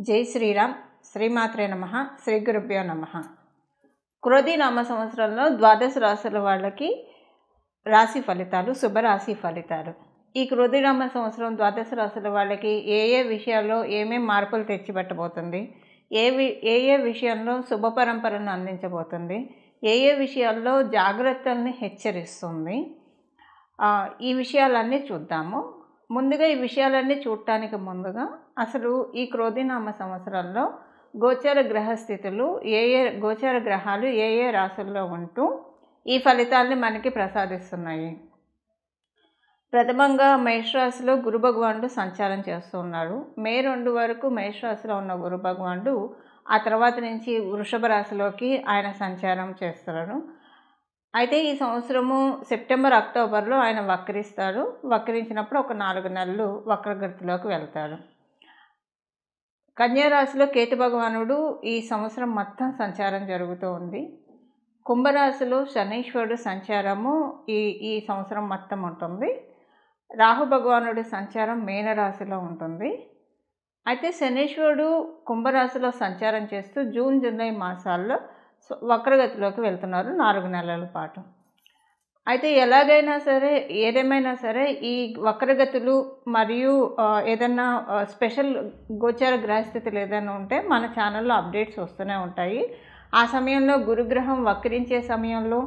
జై శ్రీరామ్. శ్రీమాత్రే నమః. శ్రీ గురుభ్యో నమః. క్రోధి నామ సంవత్సరంలో ద్వాదశ రాశుల వాళ్ళకి రాశి ఫలితాలు, శుభరాశి ఫలితాలు. ఈ క్రోధి నామ సంవత్సరం ద్వాదశ రాశుల వాళ్ళకి ఏ విషయాల్లో ఏమేం మార్పులు తెచ్చిపెట్టబోతుంది, ఏ విషయంలో శుభ పరంపరను అందించబోతుంది, ఏ విషయాల్లో జాగ్రత్తల్ని హెచ్చరిస్తుంది, ఈ విషయాలన్నీ చూద్దాము. ముందుగా ఈ విషయాలన్నీ చూడటానికి ముందుగా అసలు ఈ క్రోధినామ సంవత్సరంలో గోచర గ్రహస్థితులు గోచర గ్రహాలు ఏ రాశుల్లో ఉంటూ ఈ ఫలితాలని మనకి ప్రసాదిస్తున్నాయి. ప్రథమంగా మేషరాశిలో గురు భగవానుడు సంచారం చేస్తున్నాడు. మే 2 వరకు మేషరాశిలో ఉన్న గురు భగవానుడు ఆ తర్వాత నుంచి వృషభ రాశిలోకి ఆయన సంచారం చేస్తున్నాడు. అయితే ఈ సంవత్సరము సెప్టెంబర్, అక్టోబర్లో ఆయన వక్రిస్తాడు. వక్రించినప్పుడు ఒక 4 నెలలు వక్రగతిలోకి వెళ్తాడు. కన్యారాశిలో కేతు భగవానుడు ఈ సంవత్సరం మొత్తం సంచారం జరుగుతూ ఉంది. కుంభరాశిలో శనీశ్వరుడు సంచారము ఈ సంవత్సరం మొత్తం ఉంటుంది. రాహు భగవానుడి సంచారం మీనరాశిలో ఉంటుంది. అయితే శనీశ్వరుడు కుంభరాశిలో సంచారం చేస్తూ జూన్, జూలై మాసాల్లో వక్రగతిలోకి వెళ్తున్నారు 4 నెలల పాటు. అయితే ఏదేమైనా సరే ఈ వక్రగతులు మరియు ఏదన్నా స్పెషల్ గోచార గ్రహస్థితులు ఏదైనా ఉంటే మన ఛానల్లో అప్డేట్స్ వస్తూనే ఉంటాయి. ఆ సమయంలో గురుగ్రహం వక్రించే సమయంలో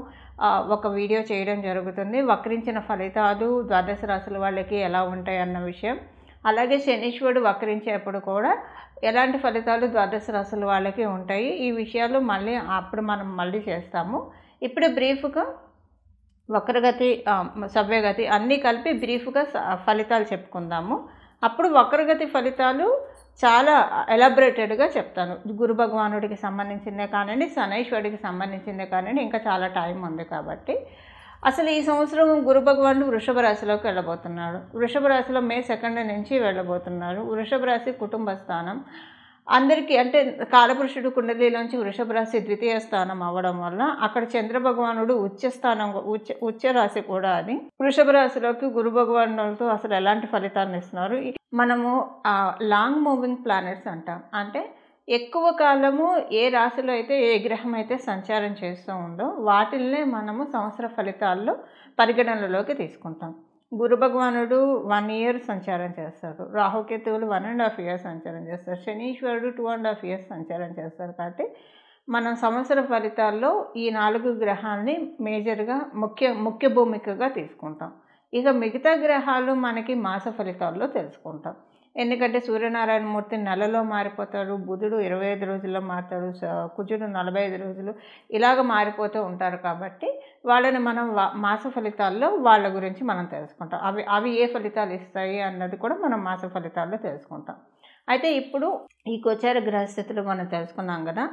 ఒక వీడియో చేయడం జరుగుతుంది. వక్రించిన ఫలితాలు ద్వాదశ రాశుల వాళ్ళకి ఎలా ఉంటాయి అన్న విషయం, అలాగే శనీశ్వరుడు వక్రించేప్పుడు కూడా ఎలాంటి ఫలితాలు ద్వాదశ రాశుల వాళ్ళకి ఉంటాయి, ఈ విషయాలు మనం మళ్ళీ చేస్తాము. ఇప్పుడు బ్రీఫ్గా వక్రగతి, సవ్యగతి అన్నీ కలిపి బ్రీఫ్గా ఫలితాలు చెప్పుకుందాము. అప్పుడు వక్రగతి ఫలితాలు చాలా ఎలాబరేటెడ్గా చెప్తాను. గురు భగవానుడికి సంబంధించిందే కానివ్వండి, శనైశ్వరుడికి సంబంధించిందే కానివ్వండి, ఇంకా చాలా టైం ఉంది కాబట్టి. అసలు ఈ సంవత్సరం గురు భగవానుడు వృషభ రాశిలోకి వెళ్ళబోతున్నాడు. వృషభ రాశిలో మే 2 నుంచి వెళ్ళబోతున్నాడు. వృషభ రాశి కుటుంబ స్థానం. అందరికీ అంటే కాలపురుషుడు కుండలిలోంచి వృషభ రాశి ద్వితీయ స్థానం అవ్వడం వల్ల అక్కడ చంద్ర భగవానుడు ఉచ్చ రాశి కూడా అది. వృషభ రాశిలోకి గురు భగవానులతో అసలు ఎలాంటి ఫలితాలను ఇస్తున్నారు. మనము లాంగ్ మూవింగ్ ప్లానెట్స్ అంటాం. అంటే ఎక్కువ కాలము ఏ రాశిలో అయితే ఏ గ్రహం అయితే సంచారం చేస్తూ ఉందో వాటిల్నే మనము సంవత్సర ఫలితాల్లో పరిగణనలోకి తీసుకుంటాం. గురు భగవానుడు 1 year సంచారం చేస్తారు. రాహుకేతువులు 1.5 years సంచారం చేస్తారు. శనీశ్వరుడు 2.5 years సంచారం చేస్తారు. కాబట్టి మనం సంవత్సర ఫలితాల్లో ఈ 4 గ్రహాలని మేజర్గా ముఖ్య భూమికగా తీసుకుంటాం. ఇక మిగతా గ్రహాలు మనకి మాస ఫలితాల్లో తెలుసుకుంటాం. ఎందుకంటే సూర్యనారాయణమూర్తి నెలలో మారిపోతాడు, బుధుడు 25 రోజుల్లో మారుతాడు, కుజుడు 45 రోజులు ఇలాగ మారిపోతూ ఉంటారు. కాబట్టి వాళ్ళని మనం మాస ఫలితాల్లో వాళ్ళ గురించి మనం తెలుసుకుంటాం. అవి ఏ ఫలితాలు ఇస్తాయి అన్నది కూడా మనం మాస ఫలితాల్లో తెలుసుకుంటాం. అయితే ఇప్పుడు ఈ గోచార గ్రహస్థితులు మనం తెలుసుకున్నాం కదా,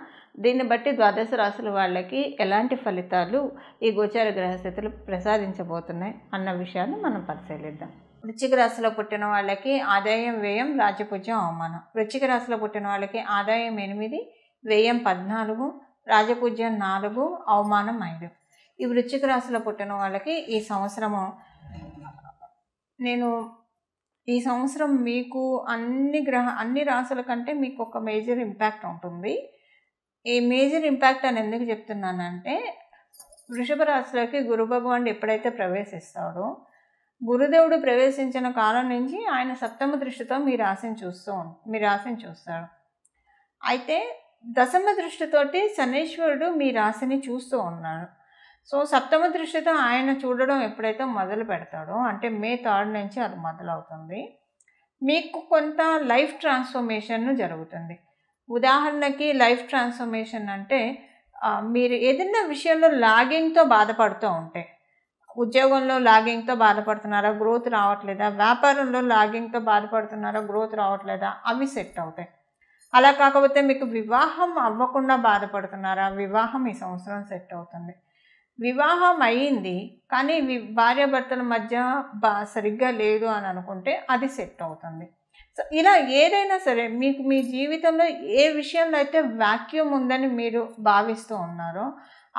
దీన్ని బట్టి ద్వాదశ రాశుల వాళ్ళకి ఎలాంటి ఫలితాలు ఈ గోచార గ్రహస్థితులు ప్రసాదించబోతున్నాయి అన్న విషయాన్ని మనం పరిశీలిద్దాం. వృశ్చిక రాశిలో పుట్టిన వాళ్ళకి ఆదాయం, వ్యయం, రాజపూజ్యం, అవమానం. వృశ్చిక రాశిలో పుట్టిన వాళ్ళకి ఆదాయం 8, వ్యయం 14, రాజపూజ్యం 4, అవమానం 5. ఈ వృశ్చిక రాశిలో పుట్టిన వాళ్ళకి ఈ సంవత్సరం మీకు అన్ని రాశుల కంటే మీకు ఒక మేజర్ ఇంపాక్ట్ ఉంటుంది. ఈ మేజర్ ఇంపాక్ట్ అని ఎందుకు చెప్తున్నానంటే, వృషభ రాశిలోకి గురు భగవానుడు ఎప్పుడైతే ప్రవేశిస్తాడో, గురుదేవుడు ప్రవేశించిన కాలం నుంచి ఆయన సప్తమ దృష్టితో మీ రాశిని చూస్తాడు. అయితే దశమ దృష్టితోటి శనీశ్వరుడు మీ రాశిని చూస్తూ ఉన్నాడు. సో సప్తమ దృష్టితో ఆయన చూడడం ఎప్పుడైతే మొదలు పెడతాడో, అంటే మే 3 నుంచి అది మొదలవుతుంది, మీకు కొంత లైఫ్ ట్రాన్స్ఫర్మేషన్ జరుగుతుంది. ఉదాహరణకి లైఫ్ ట్రాన్స్ఫర్మేషన్ అంటే మీరు ఏదైనా విషయంలో లాగింగ్తో బాధపడుతూ ఉంటే, ఉద్యోగంలో లాగింగ్తో బాధపడుతున్నారా, గ్రోత్ రావట్లేదా, వ్యాపారంలో లాగింగ్తో బాధపడుతున్నారా, గ్రోత్ రావట్లేదా, అవి సెట్ అవుతాయి. అలా కాకపోతే మీకు వివాహం అవ్వకుండా బాధపడుతున్నారా, వివాహం ఈ సంవత్సరం సెట్ అవుతుంది. వివాహం అయ్యింది కానీ భార్యాభర్తల మధ్య సరిగ్గా లేదు అని అనుకుంటే అది సెట్ అవుతుంది. సో ఇలా ఏదైనా సరే మీకు మీ జీవితంలో ఏ విషయంలో అయితే వాక్యూమ్ ఉందని మీరు భావిస్తూ ఉన్నారో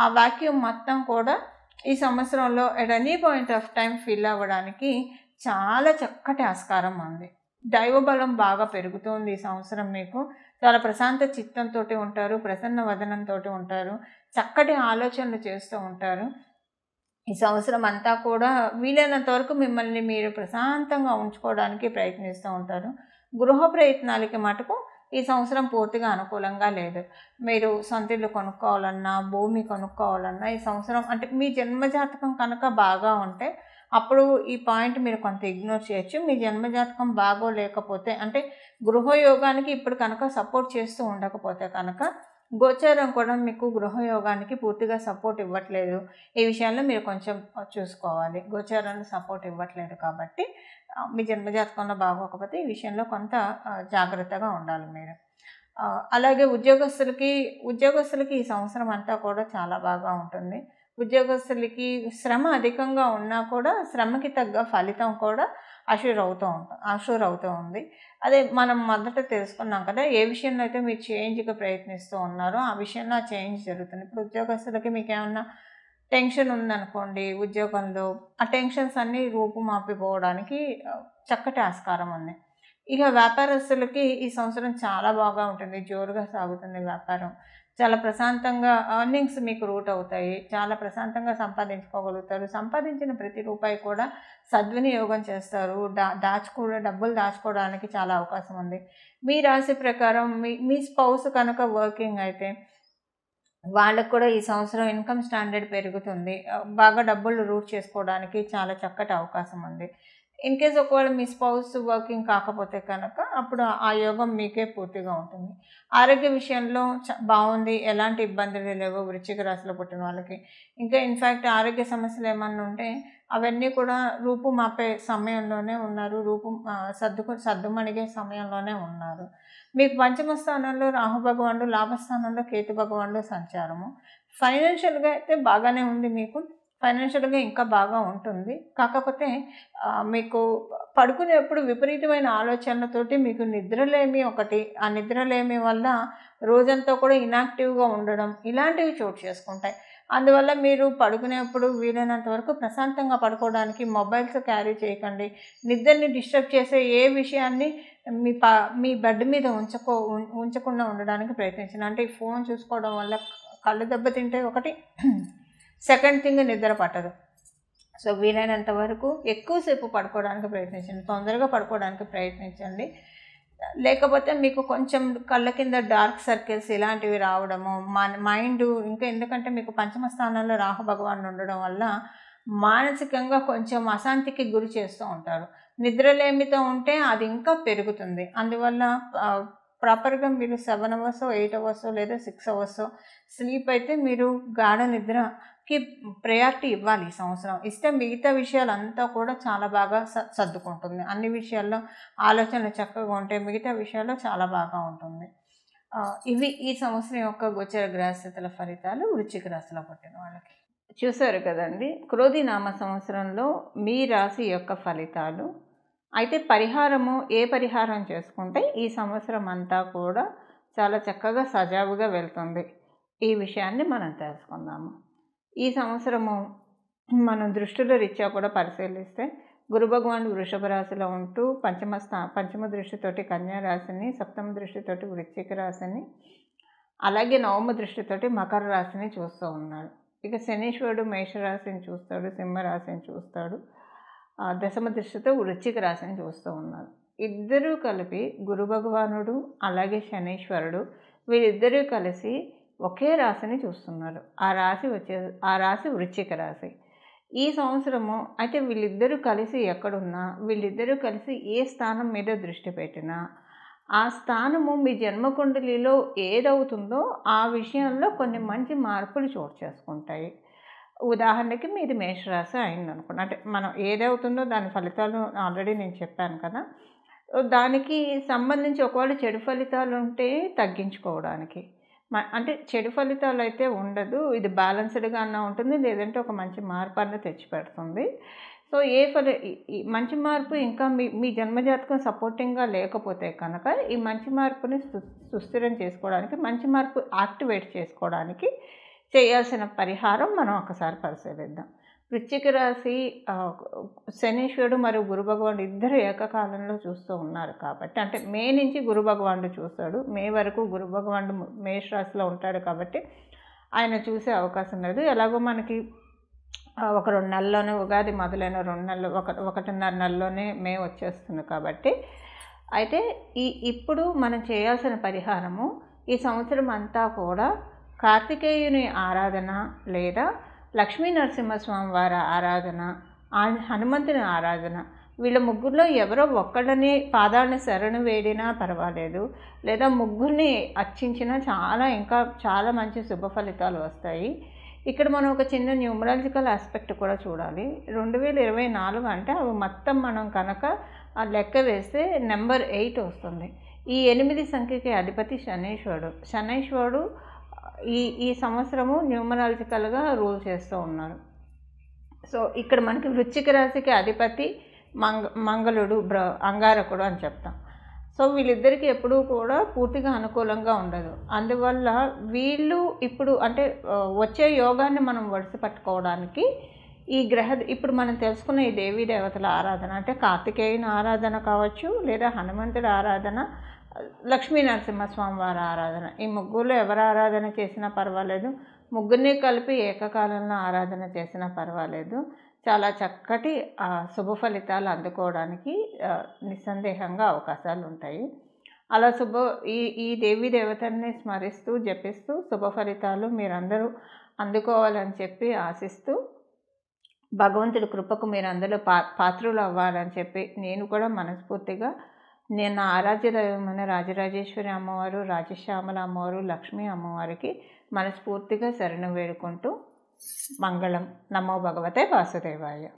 ఆ వాక్యూమ్ మొత్తం కూడా ఈ సంవత్సరంలో at any point of time fill అవ్వడానికి చాలా చక్కటి ఆస్కారం ఉంది. దైవబలం బాగా పెరుగుతుంది ఈ సంవత్సరం. మీకు చాలా ప్రశాంత చిత్తంతో ఉంటారు, ప్రసన్న వదనంతో ఉంటారు, చక్కటి ఆలోచనలు చేస్తూ ఉంటారు. ఈ సంవత్సరం అంతా కూడా వీలైనంత వరకు మిమ్మల్ని మీరు ప్రశాంతంగా ఉంచుకోవడానికి ప్రయత్నిస్తూ ఉంటారు. గృహ ప్రయత్నాలకి మటుకు ఈ సంవత్సరం పూర్తిగా అనుకూలంగా లేదు. మీరు సొంత ఇల్లు కొనుక్కోవాలన్నా, భూమి కొనుక్కోవాలన్నా ఈ సంవత్సరం అంటే మీ జన్మజాతకం కనుక బాగా ఉంటే అప్పుడు ఈ పాయింట్ మీరు కొంత ఇగ్నోర్ చేయొచ్చు. మీ జన్మజాతకం బాగోలేకపోతే అంటే గృహయోగానికి ఇప్పుడు కనుక సపోర్ట్ చేస్తూ ఉండకపోతే కనుక గోచారం కూడా మీకు గృహయోగానికి పూర్తిగా సపోర్ట్ ఇవ్వట్లేదు. ఈ విషయాల్లో మీరు కొంచెం చూసుకోవాలి. గోచారాన్ని సపోర్ట్ ఇవ్వట్లేదు కాబట్టి మీ జన్మజాతకంలో బాగోకపోతే ఈ విషయంలో కొంత జాగ్రత్తగా ఉండాలి మీరు. అలాగే ఉద్యోగస్తులకి ఈ సంవత్సరం అంతా కూడా చాలా బాగా ఉంటుంది. ఉద్యోగస్తులకి శ్రమ అధికంగా ఉన్నా కూడా శ్రమకి తగ్గ ఫలితం కూడా అష్యూర్ అవుతూ ఉంది. అదే మనం మొదట తెలుసుకున్నాం కదా, ఏ విషయంలో అయితే మీరు చేంజ్కి ప్రయత్నిస్తూ ఉన్నారో ఆ విషయంలో ఆ చేంజ్ జరుగుతుంది. ఇప్పుడు ఉద్యోగస్తులకి మీకు ఏమన్నా టెన్షన్ ఉందనుకోండి ఉద్యోగంలో, ఆ టెన్షన్స్ అన్నీ రూపుమాపిపోవడానికి చక్కటి ఆస్కారం ఉంది. ఇక వ్యాపారస్తులకి ఈ సంవత్సరం చాలా బాగా ఉంటుంది. జోరుగా సాగుతుంది వ్యాపారం. చాలా ప్రశాంతంగా ఎర్నింగ్స్ మీకు రూట్ అవుతాయి. చాలా ప్రశాంతంగా సంపాదించుకోగలుగుతారు. సంపాదించిన ప్రతి రూపాయి కూడా సద్వినియోగం చేస్తారు. డబ్బులు దాచుకోవడానికి చాలా అవకాశం ఉంది. మీ రాశి ప్రకారం మీ స్పౌస్ కనుక వర్కింగ్ అయితే వాళ్ళకు కూడా ఈ సంవత్సరం ఇన్కమ్ స్టాండర్డ్ పెరుగుతుంది. బాగా డబ్బులు రూట్ చేసుకోవడానికి చాలా చక్కటి అవకాశం ఉంది. ఇన్ కేస్ ఒకవేళ మీ స్పౌస్ వర్కింగ్ కాకపోతే కనుక అప్పుడు ఆ యోగం మీకే పూర్తిగా ఉంటుంది. ఆరోగ్య విషయంలో బాగుంది, ఎలాంటి ఇబ్బందులు లేవు వృశ్చిక రాశిలో పుట్టిన వాళ్ళకి. ఇంకా ఇన్ఫ్యాక్ట్ ఆరోగ్య సమస్యలు ఏమన్నా ఉంటే అవన్నీ కూడా రూపుమాపే సమయంలోనే ఉన్నారు. సద్దుమణిగే సమయంలోనే ఉన్నారు. మీకు పంచమ స్థానంలో రాహు భగవానుడు, లాభస్థానంలో కేతు భగవానుడు సంచారము. ఫైనాన్షియల్గా అయితే బాగానే ఉంది. మీకు ఫైనాన్షియల్గా ఇంకా బాగా ఉంటుంది. కాకపోతే మీకు పడుకునేప్పుడు విపరీతమైన ఆలోచనలతోటి మీకు నిద్రలేమి ఒకటి, ఆ నిద్రలేమి వల్ల రోజంతా కూడా ఇనాక్టివ్గా ఉండడం ఇలాంటివి చోటు చేసుకుంటాయి. అందువల్ల మీరు పడుకునేప్పుడు వీలైనంత వరకు ప్రశాంతంగా పడుకోవడానికి మొబైల్స్ క్యారీ చేయకండి. నిద్రని డిస్టర్బ్ చేసే ఏ విషయాన్ని మీ బెడ్ మీద ఉంచకుండా ఉండడానికి ప్రయత్నించండి. అంటే ఈ ఫోన్ చూసుకోవడం వల్ల కళ్ళు దెబ్బతింటే ఒకటి, సెకండ్ థింగ్ నిద్ర పట్టదు. సో వీలైనంత వరకు ఎక్కువసేపు పడుకోవడానికి ప్రయత్నించండి, తొందరగా పడుకోవడానికి ప్రయత్నించండి. లేకపోతే మీకు కొంచెం కళ్ళ కింద డార్క్ సర్కిల్స్ ఇలాంటివి రావడము, మైండ్ ఇంకా ఎందుకంటే మీకు పంచమ స్థానంలో రాహు భగవానుడు ఉండడం వల్ల మానసికంగా కొంచెం అశాంతికి గురి చేస్తూ ఉంటారు. నిద్రలేమితో ఉంటే అది ఇంకా పెరుగుతుంది. అందువల్ల ప్రాపర్గా మీరు 7 hours 8 hours లేదా 6 hours స్లీప్ అయితే మీరు గాఢ నిద్రకి ప్రయారిటీ ఇవ్వాలి. ఈ సంవత్సరం ఇస్తే మిగతా విషయాలంతా కూడా చాలా బాగా సర్దుకుంటుంది. అన్ని విషయాల్లో ఆలోచనలు చక్కగా ఉంటే మిగతా విషయాల్లో చాలా బాగా ఉంటుంది. ఇవి ఈ సంవత్సరం యొక్క గోచర గ్రహస్థితుల ఫలితాలు వృశ్చిక రాశిలో పుట్టిన వాళ్ళకి. చూశారు కదండి, క్రోధినామ సంవత్సరంలో మీ రాశి యొక్క ఫలితాలు. అయితే ఏ పరిహారం చేసుకుంటే ఈ సంవత్సరం అంతా కూడా చాలా చక్కగా సజావుగా వెళ్తుంది, ఈ విషయాన్ని మనం తెలుసుకుందాము. ఈ సంవత్సరము మనం దృష్టిల రీత్యా కూడా పరిశీలిస్తే గురు భగవానుడు వృషభ రాశిలో ఉంటూ పంచమ దృష్టితోటి కన్యా రాశిని, సప్తమ దృష్టితోటి వృశ్చిక రాశిని, అలాగే నవమ దృష్టితోటి మకర రాశిని చూస్తూ ఉన్నాడు. ఇక శనీశ్వరుడు మేషరాశిని చూస్తాడు, సింహరాశిని చూస్తాడు, దశమ దృష్టితో వృశ్చిక రాశిని చూస్తూ ఉన్నారు. ఇద్దరూ కలిపి గురు భగవానుడు అలాగే శనీశ్వరుడు వీళ్ళిద్దరూ కలిసి ఒకే రాశిని చూస్తున్నారు. ఆ రాశి వృశ్చిక రాశి. ఈ సంవత్సరము అయితే వీళ్ళిద్దరూ కలిసి ఎక్కడున్నా, వీళ్ళిద్దరూ కలిసి ఏ స్థానం మీద దృష్టి పెట్టినా ఆ స్థానము మీ జన్మకుండలిలో ఏదవుతుందో ఆ విషయంలో కొన్ని మంచి మార్పులు చోటు చేసుకుంటాయి. ఉదాహరణకి మీది మేషరాశి అయిందనుకోండి, అంటే మనం ఏదవుతుందో దాని ఫలితాలు ఆల్రెడీ నేను చెప్పాను కదా. దానికి సంబంధించి ఒకవేళ చెడు ఫలితాలు ఉంటే తగ్గించుకోవడానికి, అంటే చెడు ఫలితాలు అయితే ఉండదు, ఇది బ్యాలెన్స్డ్గా అన్న ఉంటుంది, లేదంటే ఒక మంచి మార్పు అన్న తెచ్చిపెడుతుంది. సో ఈ మంచి మార్పు ఇంకా మీ జన్మజాతకం సపోర్టింగ్గా లేకపోతే కనుక ఈ మంచి మార్పుని సుస్థిరం చేసుకోవడానికి, మంచి మార్పు యాక్టివేట్ చేసుకోవడానికి చేయాల్సిన పరిహారం మనం ఒకసారి పరిశీలిద్దాం. వృశ్చిక రాశి శనీశ్వరుడు మరియు గురు భగవానుడు ఇద్దరు ఏకకాలంలో చూస్తూ ఉన్నారు కాబట్టి, అంటే మే నుంచి గురు భగవానుడు చూస్తాడు. మే వరకు గురు భగవానుడు మేష రాశిలో ఉంటాడు కాబట్టి ఆయన చూసే అవకాశం లేదు. ఎలాగో మనకి ఒక 2 నెలల్లోనే ఉగాది మొదలైన 2 నెలలు, 1.5 నెలలోనే మే వచ్చేస్తుంది కాబట్టి, అయితే ఇప్పుడు మనం చేయాల్సిన పరిహారము ఈ సంవత్సరం అంతా కూడా కార్తికేయుని ఆరాధన లేదా లక్ష్మీ నరసింహస్వామి వారి ఆరాధన, హనుమంతుని ఆరాధన, వీళ్ళ ముగ్గురులో ఎవరో ఒక్కళ్ళని పాదాలని శరణు వేడినా పర్వాలేదు, లేదా ముగ్గురిని అర్చించినా ఇంకా చాలా మంచి శుభ ఫలితాలు వస్తాయి. ఇక్కడ మనం ఒక చిన్న న్యూమరాలజికల్ ఆస్పెక్ట్ కూడా చూడాలి. 2024 అంటే అవి మొత్తం మనం కనుక లెక్క వేస్తే నెంబర్ 8 వస్తుంది. ఈ 8 సంఖ్యకి అధిపతి శనైశ్వరుడు ఈ సంవత్సరము న్యూమరాలజికల్గా రూల్ చేస్తూ ఉన్నారు. సో ఇక్కడ మనకి వృశ్చిక రాశికి అధిపతి మంగళుడు, అంగారకుడు అని చెప్తాం. సో వీళ్ళిద్దరికీ ఎప్పుడూ కూడా పూర్తిగా అనుకూలంగా ఉండదు. అందువల్ల వీళ్ళు ఇప్పుడు అంటే వచ్చే యోగాన్ని మనం వడిసి పట్టుకోవడానికి ఇప్పుడు మనం తెలుసుకున్న ఈ దేవీ దేవతల ఆరాధన, అంటే కార్తికేయుని ఆరాధన కావచ్చు, లేదా హనుమంతుడి ఆరాధన, లక్ష్మీ నరసింహస్వామి వారి ఆరాధన, ఈ ముగ్గురులో ఎవరు ఆరాధన చేసినా పర్వాలేదు, ముగ్గురిని కలిపి ఏకకాలంలో ఆరాధన చేసినా పర్వాలేదు, చాలా చక్కటి శుభ ఫలితాలు అందుకోవడానికి నిస్సందేహంగా అవకాశాలు ఉంటాయి. అలా ఈ దేవీ దేవతల్ని స్మరిస్తూ జపిస్తూ శుభ ఫలితాలు మీరందరూ అందుకోవాలని చెప్పి ఆశిస్తూ, భగవంతుడి కృపకు మీరందరూ పాత్రులు అవ్వాలని చెప్పి నేను కూడా మనస్ఫూర్తిగా నా ఆరాధ్య దైవమైన రాజరాజేశ్వరి అమ్మవారు, రాజశ్యామల అమ్మవారు, లక్ష్మీ అమ్మవారికి మనస్ఫూర్తిగా శరణు వేడుకుంటూ మంగళం. నమో భగవతే వాసుదేవాయ.